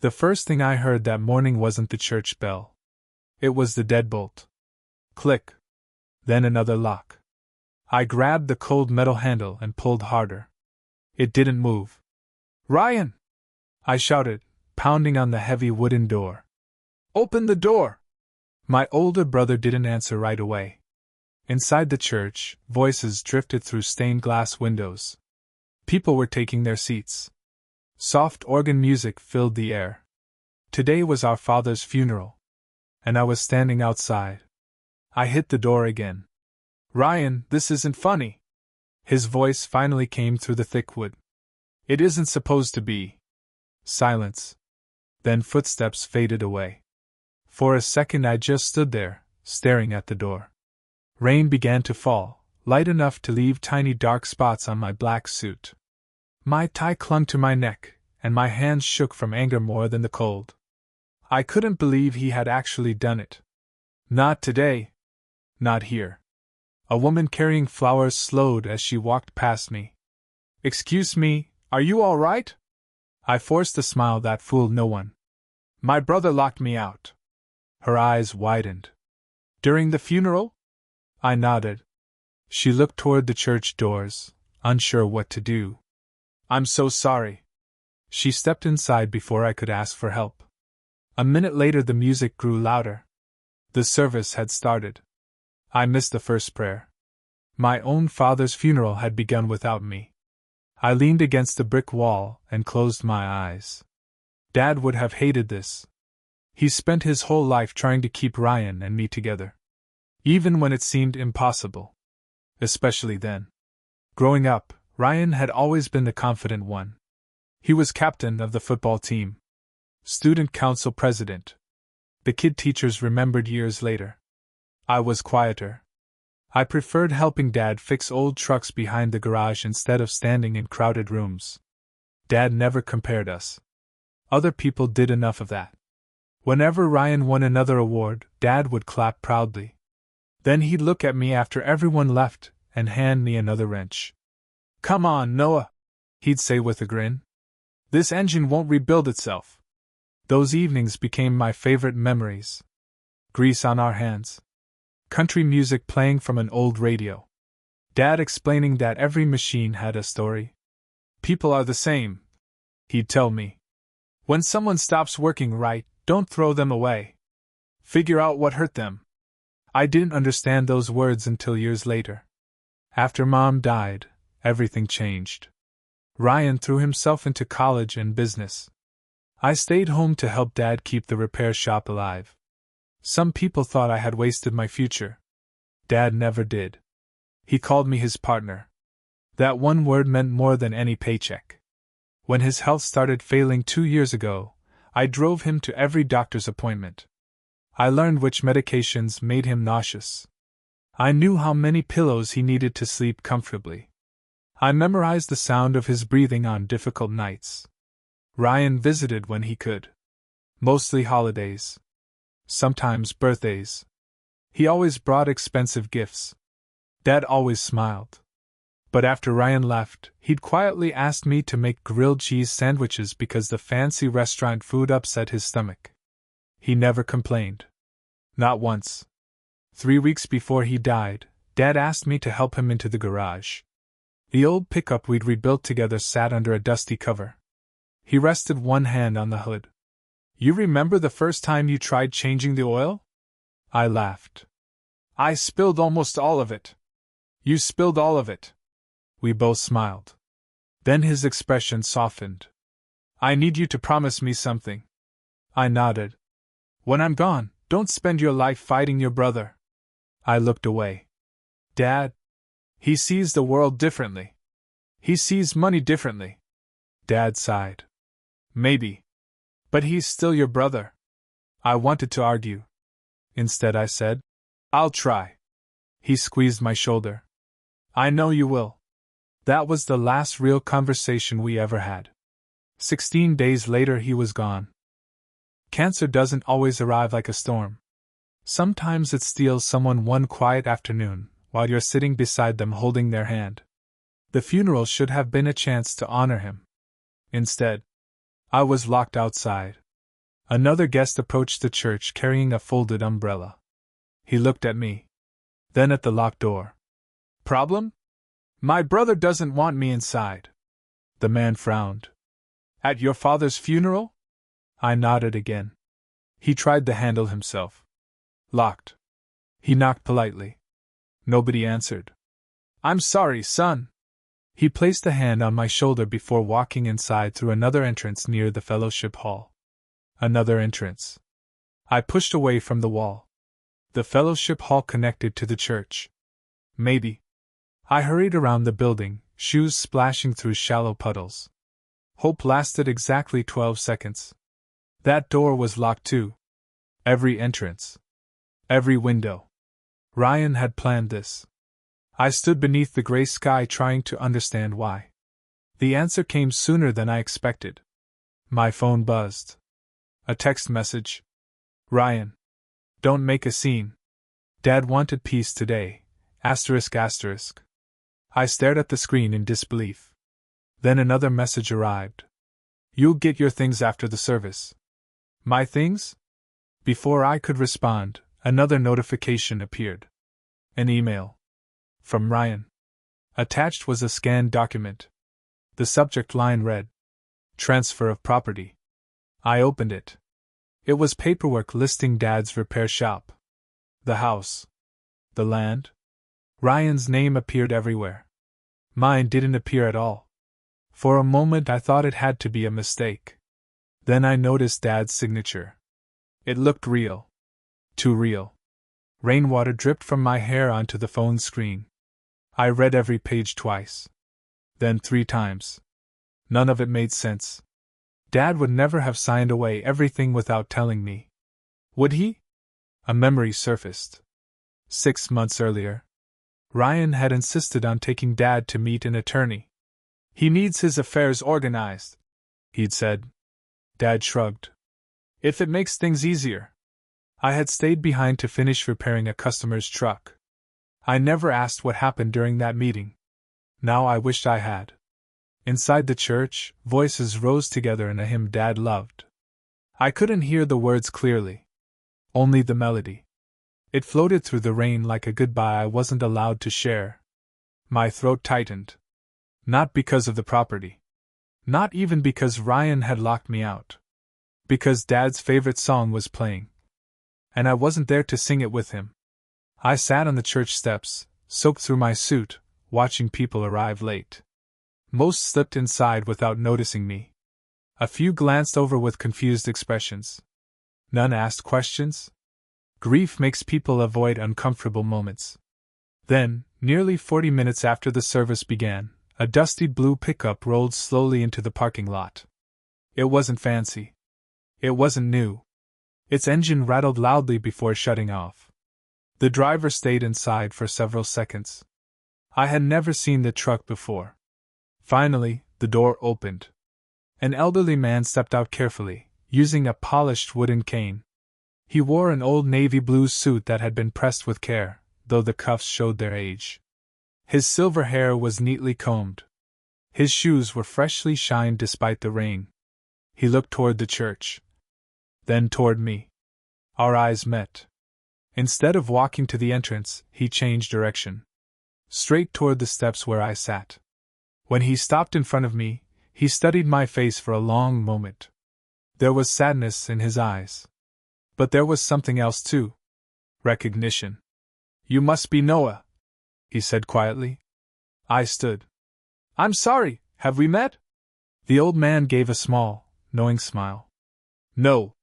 The first thing I heard that morning wasn't the church bell. It was the deadbolt. Click. Then another lock. I grabbed the cold metal handle and pulled harder. It didn't move. "Ryan!" I shouted, pounding on the heavy wooden door. "Open the door!" My older brother didn't answer right away. Inside the church, voices drifted through stained glass windows. People were taking their seats. Soft organ music filled the air. Today was our father's funeral, and I was standing outside. I hit the door again. "Ryan, this isn't funny." His voice finally came through the thick wood. "It isn't supposed to be." Silence. Then footsteps faded away. For a second I just stood there, staring at the door. Rain began to fall, light enough to leave tiny dark spots on my black suit. My tie clung to my neck, and my hands shook from anger more than the cold. I couldn't believe he had actually done it. Not today. Not here. A woman carrying flowers slowed as she walked past me. "Excuse me, are you all right?" I forced a smile that fooled no one. "My brother locked me out." Her eyes widened. "During the funeral?" I nodded. She looked toward the church doors, unsure what to do. "I'm so sorry." She stepped inside before I could ask for help. A minute later the music grew louder. The service had started. I missed the first prayer. My own father's funeral had begun without me. I leaned against the brick wall and closed my eyes. Dad would have hated this. He spent his whole life trying to keep Ryan and me together. Even when it seemed impossible. Especially then. Growing up, Ryan had always been the confident one. He was captain of the football team. Student council president. The kid teachers remembered years later. I was quieter. I preferred helping Dad fix old trucks behind the garage instead of standing in crowded rooms. Dad never compared us. Other people did enough of that. Whenever Ryan won another award, Dad would clap proudly. Then he'd look at me after everyone left and hand me another wrench. "Come on, Noah," he'd say with a grin. "This engine won't rebuild itself." Those evenings became my favorite memories. Grease on our hands. Country music playing from an old radio. Dad explaining that every machine had a story. "People are the same," he'd tell me. "When someone stops working right, don't throw them away. Figure out what hurt them." I didn't understand those words until years later. After Mom died, everything changed. Ryan threw himself into college and business. I stayed home to help Dad keep the repair shop alive. Some people thought I had wasted my future. Dad never did. He called me his partner. That one word meant more than any paycheck. When his health started failing 2 years ago, I drove him to every doctor's appointment. I learned which medications made him nauseous. I knew how many pillows he needed to sleep comfortably. I memorized the sound of his breathing on difficult nights. Ryan visited when he could. Mostly holidays. Sometimes birthdays. He always brought expensive gifts. Dad always smiled. But after Ryan left, he'd quietly asked me to make grilled cheese sandwiches because the fancy restaurant food upset his stomach. He never complained. Not once. 3 weeks before he died, Dad asked me to help him into the garage. The old pickup we'd rebuilt together sat under a dusty cover. He rested one hand on the hood. "You remember the first time you tried changing the oil?" I laughed. "I spilled almost all of it." "You spilled all of it." We both smiled. Then his expression softened. "I need you to promise me something." I nodded. "When I'm gone, don't spend your life fighting your brother." I looked away. "Dad? He sees the world differently. He sees money differently." Dad sighed. "Maybe. But he's still your brother." I wanted to argue. Instead I said, "I'll try." He squeezed my shoulder. "I know you will." That was the last real conversation we ever had. 16 days later he was gone. Cancer doesn't always arrive like a storm. Sometimes it steals someone one quiet afternoon, while you're sitting beside them holding their hand. The funeral should have been a chance to honor him. Instead, I was locked outside. Another guest approached the church carrying a folded umbrella. He looked at me, then at the locked door. Problem? My brother doesn't want me inside. The man frowned. At your father's funeral? I nodded again. He tried the handle himself. Locked. He knocked politely. Nobody answered. I'm sorry, son. He placed a hand on my shoulder before walking inside through another entrance near the fellowship hall. Another entrance. I pushed away from the wall. The fellowship hall connected to the church. Maybe. I hurried around the building, shoes splashing through shallow puddles. Hope lasted exactly 12 seconds. That door was locked too. Every entrance. Every window. Ryan had planned this. I stood beneath the gray sky trying to understand why. The answer came sooner than I expected. My phone buzzed. A text message. Ryan. Don't make a scene. Dad wanted peace today. Asterisk asterisk. I stared at the screen in disbelief. Then another message arrived. You'll get your things after the service. My things? Before I could respond, another notification appeared. An email. From Ryan. Attached was a scanned document. The subject line read, Transfer of property. I opened it. It was paperwork listing Dad's repair shop. The house. The land. Ryan's name appeared everywhere. Mine didn't appear at all. For a moment I thought it had to be a mistake. Then I noticed Dad's signature. It looked real. Too real. Rainwater dripped from my hair onto the phone screen. I read every page twice. Then 3 times. None of it made sense. Dad would never have signed away everything without telling me. Would he? A memory surfaced. 6 months earlier, Ryan had insisted on taking Dad to meet an attorney. He needs his affairs organized, he'd said. Dad shrugged. If it makes things easier. I had stayed behind to finish repairing a customer's truck. I never asked what happened during that meeting. Now I wished I had. Inside the church, voices rose together in a hymn Dad loved. I couldn't hear the words clearly. Only the melody. It floated through the rain like a goodbye I wasn't allowed to share. My throat tightened. Not because of the property. Not even because Ryan had locked me out. Because Dad's favorite song was playing. And I wasn't there to sing it with him. I sat on the church steps, soaked through my suit, watching people arrive late. Most slipped inside without noticing me. A few glanced over with confused expressions. None asked questions. Grief makes people avoid uncomfortable moments. Then, nearly 40 minutes after the service began, a dusty blue pickup rolled slowly into the parking lot. It wasn't fancy. It wasn't new. Its engine rattled loudly before shutting off. The driver stayed inside for several seconds. I had never seen the truck before. Finally, the door opened. An elderly man stepped out carefully, using a polished wooden cane. He wore an old navy blue suit that had been pressed with care, though the cuffs showed their age. His silver hair was neatly combed. His shoes were freshly shined despite the rain. He looked toward the church. Then toward me. Our eyes met. Instead of walking to the entrance, he changed direction. Straight toward the steps where I sat. When he stopped in front of me, he studied my face for a long moment. There was sadness in his eyes. But there was something else too. Recognition. You must be Noah, he said quietly. I stood. I'm sorry, have we met? The old man gave a small, knowing smile. No.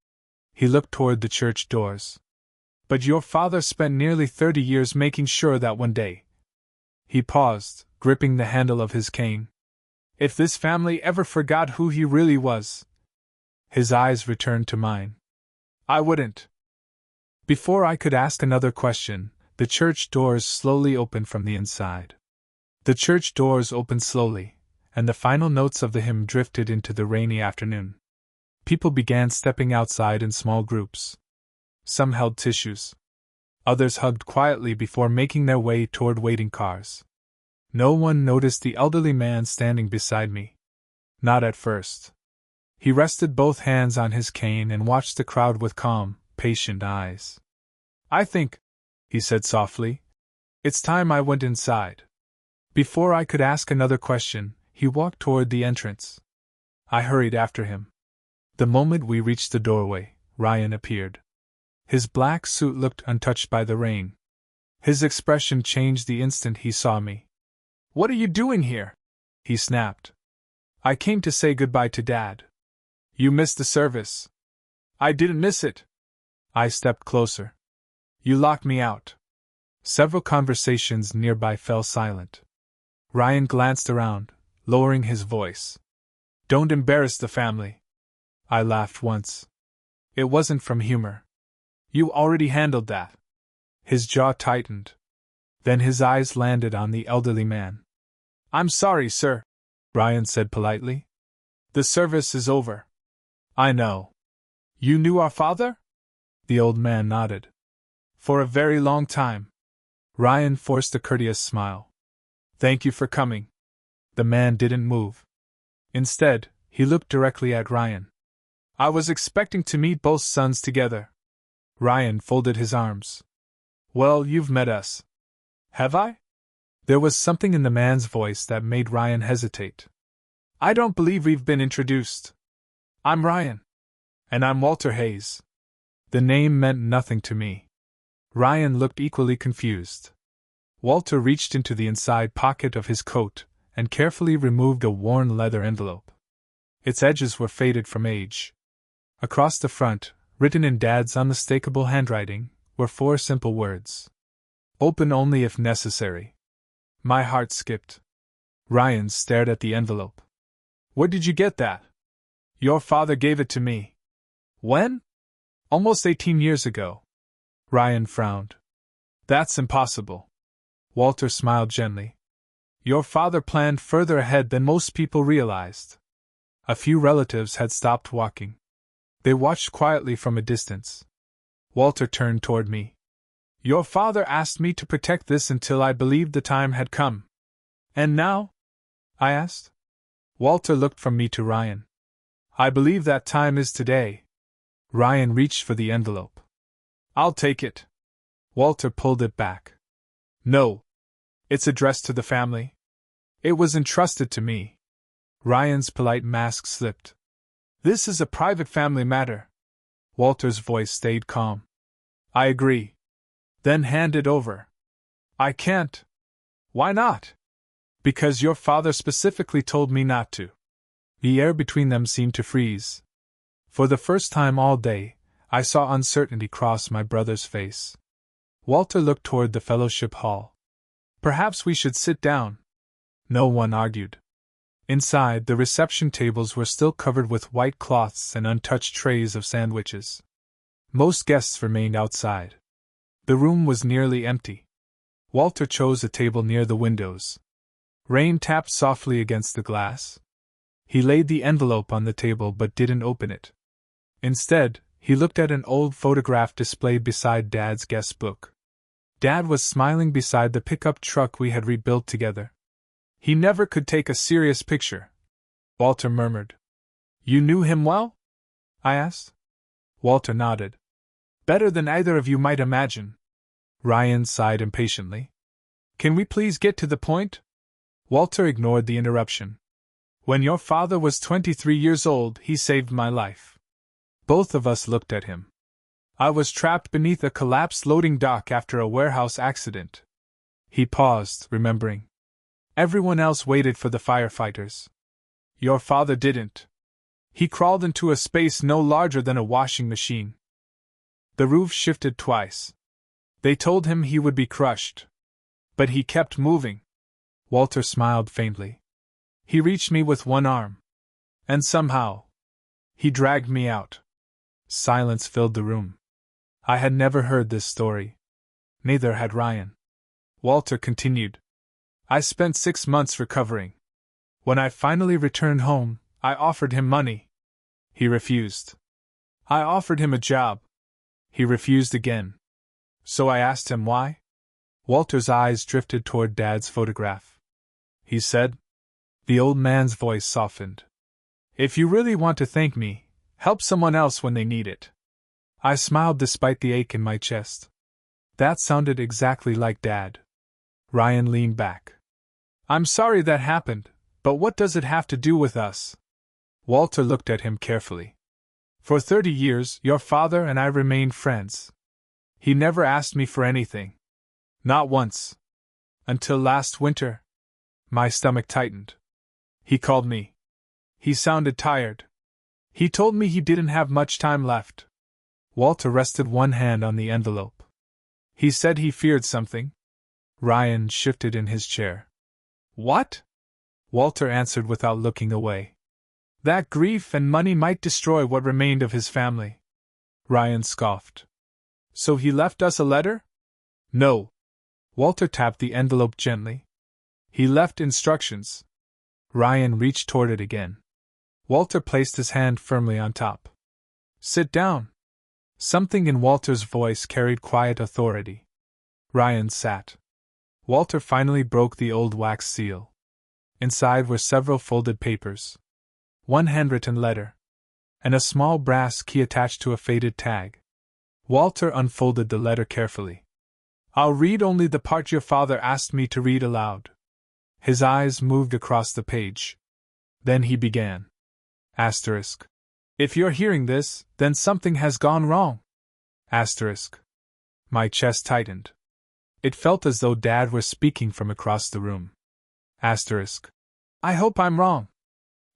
He looked toward the church doors. But your father spent nearly 30 years making sure that one day. He paused, gripping the handle of his cane. If this family ever forgot who he really was. His eyes returned to mine. I wouldn't. Before I could ask another question, the church doors slowly opened from the inside. The church doors opened slowly, and the final notes of the hymn drifted into the rainy afternoon. People began stepping outside in small groups. Some held tissues. Others hugged quietly before making their way toward waiting cars. No one noticed the elderly man standing beside me. Not at first. He rested both hands on his cane and watched the crowd with calm, patient eyes. "I think," he said softly, "it's time I went inside." Before I could ask another question, he walked toward the entrance. I hurried after him. The moment we reached the doorway, Ryan appeared. His black suit looked untouched by the rain. His expression changed the instant he saw me. "What are you doing here?" he snapped. "I came to say goodbye to Dad." "You missed the service." "I didn't miss it." I stepped closer. "You locked me out." Several conversations nearby fell silent. Ryan glanced around, lowering his voice. "Don't embarrass the family." I laughed once. It wasn't from humor. "You already handled that." His jaw tightened. Then his eyes landed on the elderly man. "I'm sorry, sir," Ryan said politely. "The service is over." "I know." "You knew our father?" The old man nodded. "For a very long time." Ryan forced a courteous smile. "Thank you for coming." The man didn't move. Instead, he looked directly at Ryan. "I was expecting to meet both sons together." Ryan folded his arms. "Well, you've met us." "Have I?" There was something in the man's voice that made Ryan hesitate. "I don't believe we've been introduced." "I'm Ryan." "And I'm Walter Hayes." The name meant nothing to me. Ryan looked equally confused. Walter reached into the inside pocket of his coat and carefully removed a worn leather envelope. Its edges were faded from age. Across the front, written in Dad's unmistakable handwriting, were 4 simple words. "Open only if necessary." My heart skipped. Ryan stared at the envelope. "Where did you get that?" "Your father gave it to me." "When?" "Almost 18 years ago." Ryan frowned. "That's impossible." Walter smiled gently. "Your father planned further ahead than most people realized." A few relatives had stopped walking. They watched quietly from a distance. Walter turned toward me. "Your father asked me to protect this until I believed the time had come." "And now?" I asked. Walter looked from me to Ryan. "I believe that time is today." Ryan reached for the envelope. "I'll take it." Walter pulled it back. "No. It's addressed to the family. It was entrusted to me." Ryan's polite mask slipped. "This is a private family matter." Walter's voice stayed calm. "I agree." "Then hand it over." "I can't." "Why not?" "Because your father specifically told me not to." The air between them seemed to freeze. For the first time all day, I saw uncertainty cross my brother's face. Walter looked toward the fellowship hall. "Perhaps we should sit down." No one argued. Inside, the reception tables were still covered with white cloths and untouched trays of sandwiches. Most guests remained outside. The room was nearly empty. Walter chose a table near the windows. Rain tapped softly against the glass. He laid the envelope on the table but didn't open it. Instead, he looked at an old photograph displayed beside Dad's guest book. Dad was smiling beside the pickup truck we had rebuilt together. "He never could take a serious picture," Walter murmured. "You knew him well?" I asked. Walter nodded. "Better than either of you might imagine." Ryan sighed impatiently. "Can we please get to the point?" Walter ignored the interruption. "When your father was 23 years old, he saved my life." Both of us looked at him. "I was trapped beneath a collapsed loading dock after a warehouse accident." He paused, remembering. "Everyone else waited for the firefighters. Your father didn't. He crawled into a space no larger than a washing machine. The roof shifted twice. They told him he would be crushed. But he kept moving." Walter smiled faintly. "He reached me with one arm. And somehow he dragged me out." Silence filled the room. I had never heard this story. Neither had Ryan. Walter continued. "I spent 6 months recovering. When I finally returned home, I offered him money. He refused. I offered him a job. He refused again. So I asked him why." Walter's eyes drifted toward Dad's photograph. "He said." The old man's voice softened. If you really want to thank me, help someone else when they need it. I smiled despite the ache in my chest. That sounded exactly like Dad. Ryan leaned back. I'm sorry that happened, but what does it have to do with us? Walter looked at him carefully. For 30 years, your father and I remained friends. He never asked me for anything. Not once. Until last winter. My stomach tightened. He called me. He sounded tired. He told me he didn't have much time left. Walter rested one hand on the envelope. He said he feared something. Ryan shifted in his chair. What? Walter answered without looking away. That grief and money might destroy what remained of his family. Ryan scoffed. So he left us a letter? No. Walter tapped the envelope gently. He left instructions. Ryan reached toward it again. Walter placed his hand firmly on top. Sit down. Something in Walter's voice carried quiet authority. Ryan sat. Walter finally broke the old wax seal. Inside were several folded papers. One handwritten letter. And a small brass key attached to a faded tag. Walter unfolded the letter carefully. I'll read only the part your father asked me to read aloud. His eyes moved across the page. Then he began. Asterisk. If you're hearing this, then something has gone wrong. Asterisk. My chest tightened. It felt as though Dad were speaking from across the room. Asterisk. I hope I'm wrong.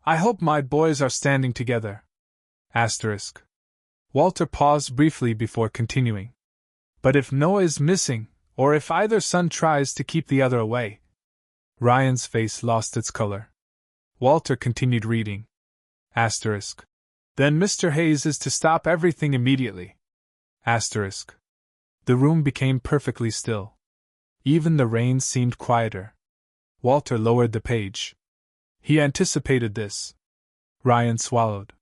I hope my boys are standing together. Asterisk. Walter paused briefly before continuing. But if Noah is missing, or if either son tries to keep the other away. Ryan's face lost its color. Walter continued reading. Asterisk. Then Mr. Hayes is to stop everything immediately. Asterisk. The room became perfectly still. Even the rain seemed quieter. Walter lowered the page. He anticipated this. Ryan swallowed.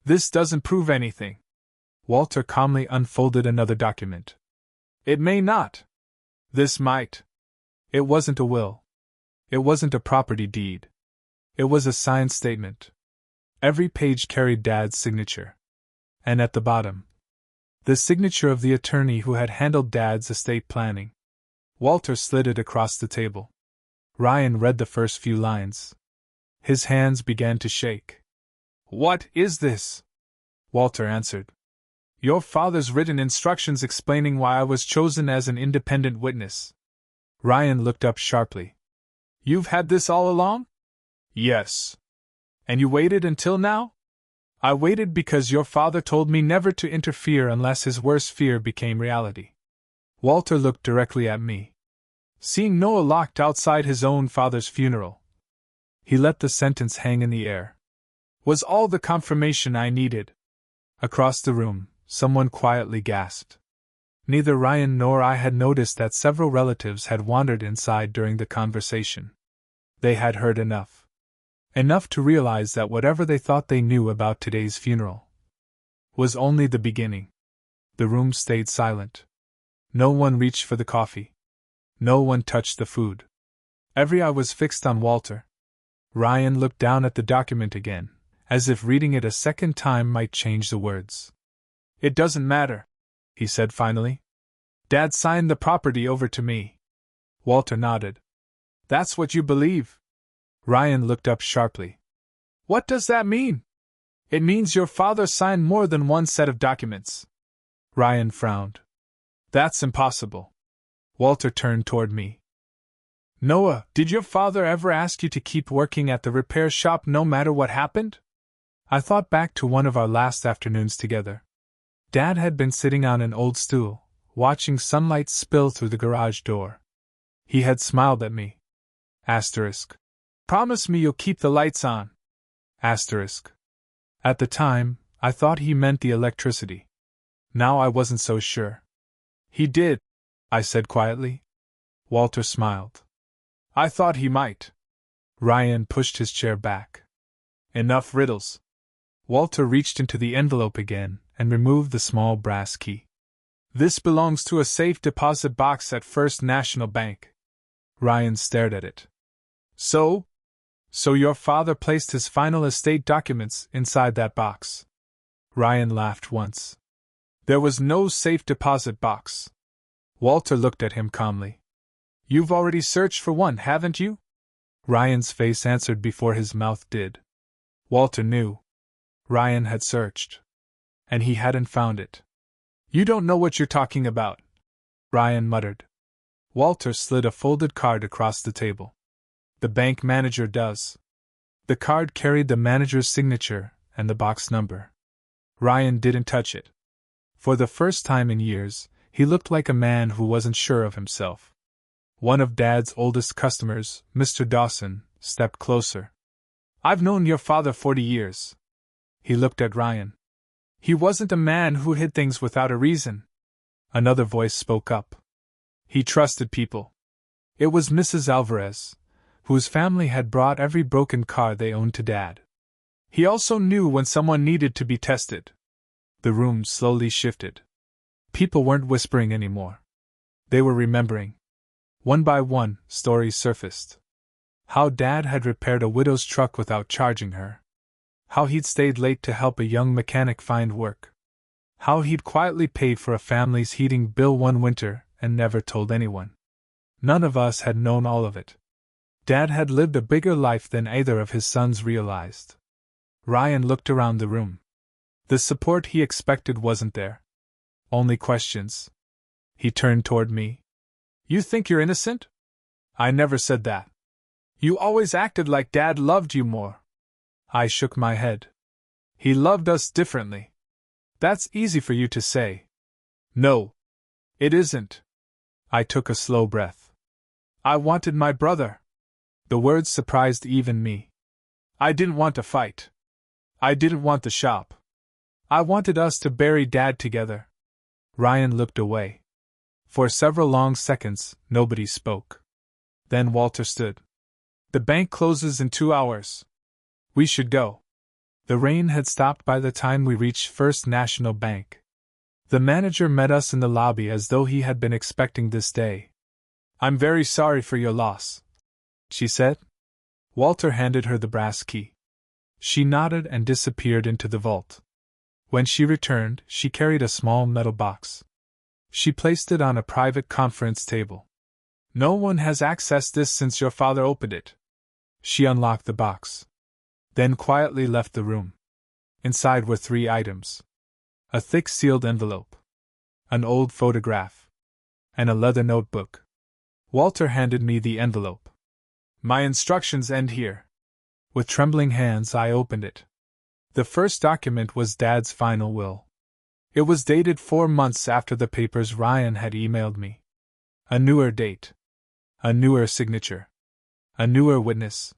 This doesn't prove anything. Walter calmly unfolded another document. It may not. This might. It wasn't a will. It wasn't a property deed. It was a signed statement. Every page carried Dad's signature. And at the bottom, the signature of the attorney who had handled Dad's estate planning. Walter slid it across the table. Ryan read the first few lines. His hands began to shake. What is this? Walter answered. Your father's written instructions explaining why I was chosen as an independent witness. Ryan looked up sharply. You've had this all along? Yes. And you waited until now? I waited because your father told me never to interfere unless his worst fear became reality. Walter looked directly at me. Seeing Noah locked outside his own father's funeral. He let the sentence hang in the air. Was all the confirmation I needed. Across the room, someone quietly gasped. Neither Ryan nor I had noticed that several relatives had wandered inside during the conversation. They had heard enough. Enough to realize that whatever they thought they knew about today's funeral was only the beginning. The room stayed silent. No one reached for the coffee. No one touched the food. Every eye was fixed on Walter. Ryan looked down at the document again, as if reading it a second time might change the words. It doesn't matter, he said finally. Dad signed the property over to me. Walter nodded. That's what you believe? Ryan looked up sharply. What does that mean? It means your father signed more than one set of documents. Ryan frowned. That's impossible. Walter turned toward me. Noah, did your father ever ask you to keep working at the repair shop no matter what happened? I thought back to one of our last afternoons together. Dad had been sitting on an old stool, watching sunlight spill through the garage door. He had smiled at me. Asterisk. Promise me you'll keep the lights on. Asterisk. At the time, I thought he meant the electricity. Now I wasn't so sure. He did, I said quietly. Walter smiled. I thought he might. Ryan pushed his chair back. Enough riddles. Walter reached into the envelope again and removed the small brass key. This belongs to a safe deposit box at First National Bank. Ryan stared at it. So So your father placed his final estate documents inside that box. Ryan laughed once. There was no safe deposit box. Walter looked at him calmly. You've already searched for one, haven't you? Ryan's face answered before his mouth did. Walter knew. Ryan had searched. And he hadn't found it. You don't know what you're talking about, Ryan muttered. Walter slid a folded card across the table. The bank manager does. The card carried the manager's signature and the box number. Ryan didn't touch it. For the first time in years, he looked like a man who wasn't sure of himself. One of Dad's oldest customers, Mr. Dawson, stepped closer. I've known your father 40 years. He looked at Ryan. He wasn't a man who hid things without a reason. Another voice spoke up. He trusted people. It was Mrs. Alvarez, whose family had brought every broken car they owned to Dad. He also knew when someone needed to be tested. The room slowly shifted. People weren't whispering anymore. They were remembering. One by one, stories surfaced. How Dad had repaired a widow's truck without charging her. How he'd stayed late to help a young mechanic find work. How he'd quietly paid for a family's heating bill one winter and never told anyone. None of us had known all of it. Dad had lived a bigger life than either of his sons realized. Ryan looked around the room. The support he expected wasn't there. Only questions. He turned toward me. You think you're innocent? I never said that. You always acted like Dad loved you more. I shook my head. He loved us differently. That's easy for you to say. No, it isn't. I took a slow breath. I wanted my brother. The words surprised even me. I didn't want to fight. I didn't want the shop. I wanted us to bury Dad together. Ryan looked away. For several long seconds, nobody spoke. Then Walter stood. The bank closes in 2 hours. We should go. The rain had stopped by the time we reached First National Bank. The manager met us in the lobby as though he had been expecting this day. I'm very sorry for your loss, she said. Walter handed her the brass key. She nodded and disappeared into the vault. When she returned, she carried a small metal box. She placed it on a private conference table. No one has accessed this since your father opened it. She unlocked the box. Then quietly left the room. Inside were 3 items. A thick sealed envelope. An old photograph. And a leather notebook. Walter handed me the envelope. My instructions end here. With trembling hands I opened it. The first document was Dad's final will. It was dated 4 months after the papers Ryan had emailed me. A newer date. A newer signature. A newer witness.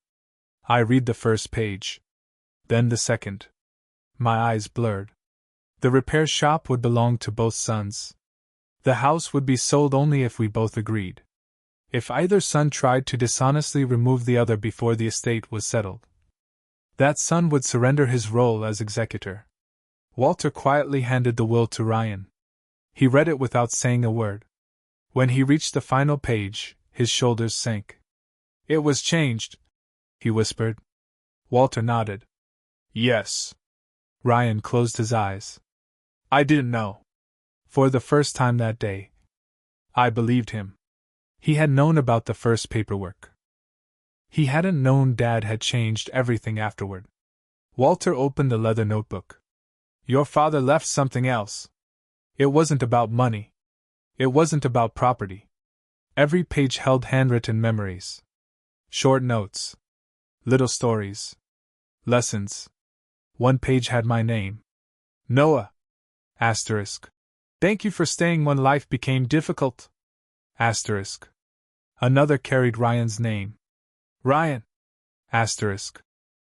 I read the first page. Then the second. My eyes blurred. The repair shop would belong to both sons. The house would be sold only if we both agreed. If either son tried to dishonestly remove the other before the estate was settled, that son would surrender his role as executor. Walter quietly handed the will to Ryan. He read it without saying a word. When he reached the final page, his shoulders sank. It was changed, he whispered. Walter nodded. Yes. Ryan closed his eyes. I didn't know. For the first time that day, I believed him. He had known about the first paperwork. He hadn't known Dad had changed everything afterward. Walter opened the leather notebook. Your father left something else. It wasn't about money. It wasn't about property. Every page held handwritten memories. Short notes. Little stories. Lessons. One page had my name. Noah. Asterisk. Thank you for staying when life became difficult. Asterisk. Another carried Ryan's name. Ryan. Asterisk.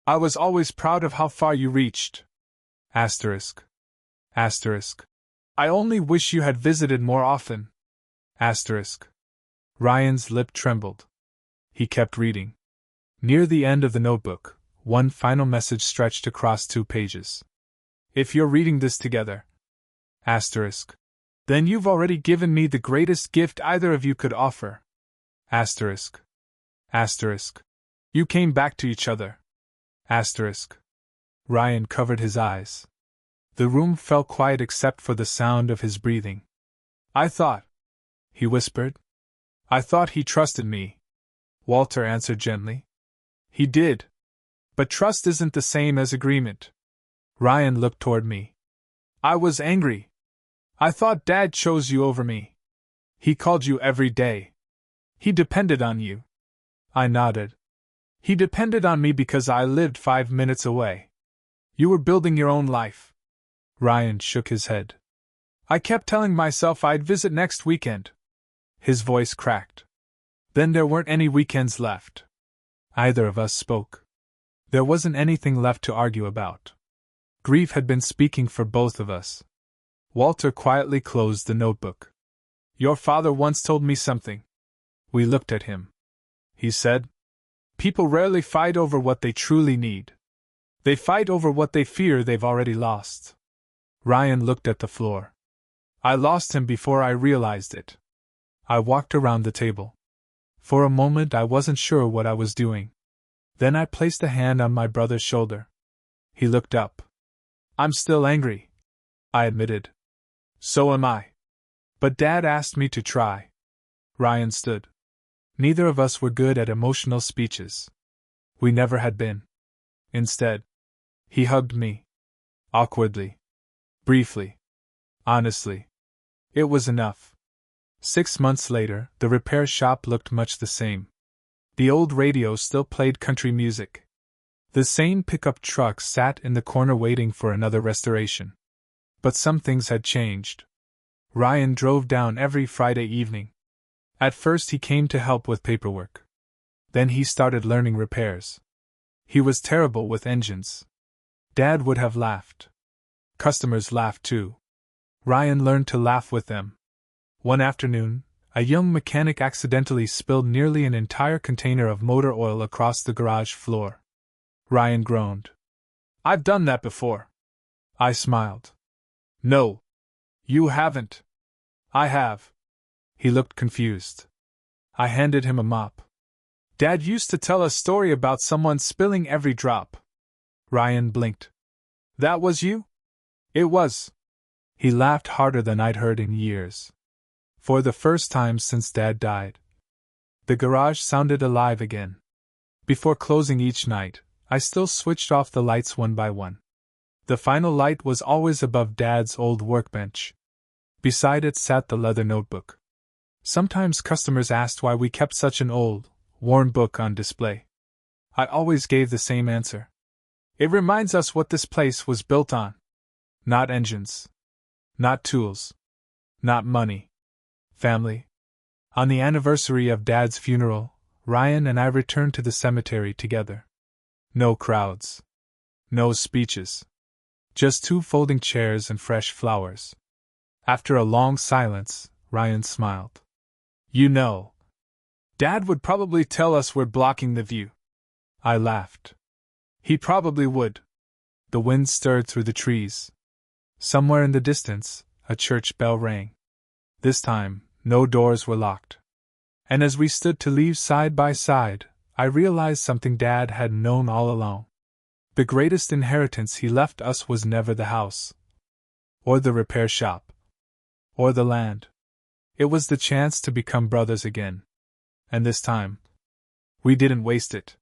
I was always proud of how far you reached. Asterisk. Asterisk. I only wish you had visited more often. Asterisk. Ryan's lip trembled. He kept reading. Near the end of the notebook, one final message stretched across 2 pages. If you're reading this together. Asterisk. Then you've already given me the greatest gift either of you could offer. Asterisk. Asterisk. You came back to each other. Asterisk. Ryan covered his eyes. The room fell quiet except for the sound of his breathing. I thought, he whispered. I thought he trusted me. Walter answered gently. He did. But trust isn't the same as agreement. Ryan looked toward me. I was angry. I thought Dad chose you over me. He called you every day. He depended on you. I nodded. He depended on me because I lived 5 minutes away. You were building your own life. Ryan shook his head. I kept telling myself I'd visit next weekend. His voice cracked. Then there weren't any weekends left. Either of us spoke. There wasn't anything left to argue about. Grief had been speaking for both of us. Walter quietly closed the notebook. Your father once told me something. We looked at him. He said, people rarely fight over what they truly need. They fight over what they fear they've already lost. Ryan looked at the floor. I lost him before I realized it. I walked around the table. For a moment I wasn't sure what I was doing. Then I placed a hand on my brother's shoulder. He looked up. I'm still angry, I admitted. So am I. But Dad asked me to try. Ryan stood. Neither of us were good at emotional speeches. We never had been. Instead, he hugged me. Awkwardly. Briefly. Honestly. It was enough. 6 months later, the repair shop looked much the same. The old radio still played country music. The same pickup truck sat in the corner waiting for another restoration. But some things had changed. Ryan drove down every Friday evening. At first he came to help with paperwork. Then he started learning repairs. He was terrible with engines. Dad would have laughed. Customers laughed too. Ryan learned to laugh with them. One afternoon, a young mechanic accidentally spilled nearly an entire container of motor oil across the garage floor. Ryan groaned. I've done that before. I smiled. No. You haven't. I have. He looked confused. I handed him a mop. Dad used to tell a story about someone spilling every drop. Ryan blinked. That was you? It was. He laughed harder than I'd heard in years. For the first time since Dad died. The garage sounded alive again. Before closing each night, I still switched off the lights one by one. The final light was always above Dad's old workbench. Beside it sat the leather notebook. Sometimes customers asked why we kept such an old, worn book on display. I always gave the same answer. It reminds us what this place was built on. Not engines. Not tools. Not money. Family. On the anniversary of Dad's funeral, Ryan and I returned to the cemetery together. No crowds. No speeches. Just 2 folding chairs and fresh flowers. After a long silence, Ryan smiled. You know, Dad would probably tell us we're blocking the view. I laughed. He probably would. The wind stirred through the trees. Somewhere in the distance, a church bell rang. This time, no doors were locked. And as we stood to leave side by side, I realized something Dad had known all along. The greatest inheritance he left us was never the house, or the repair shop, or the land. It was the chance to become brothers again. And this time, we didn't waste it.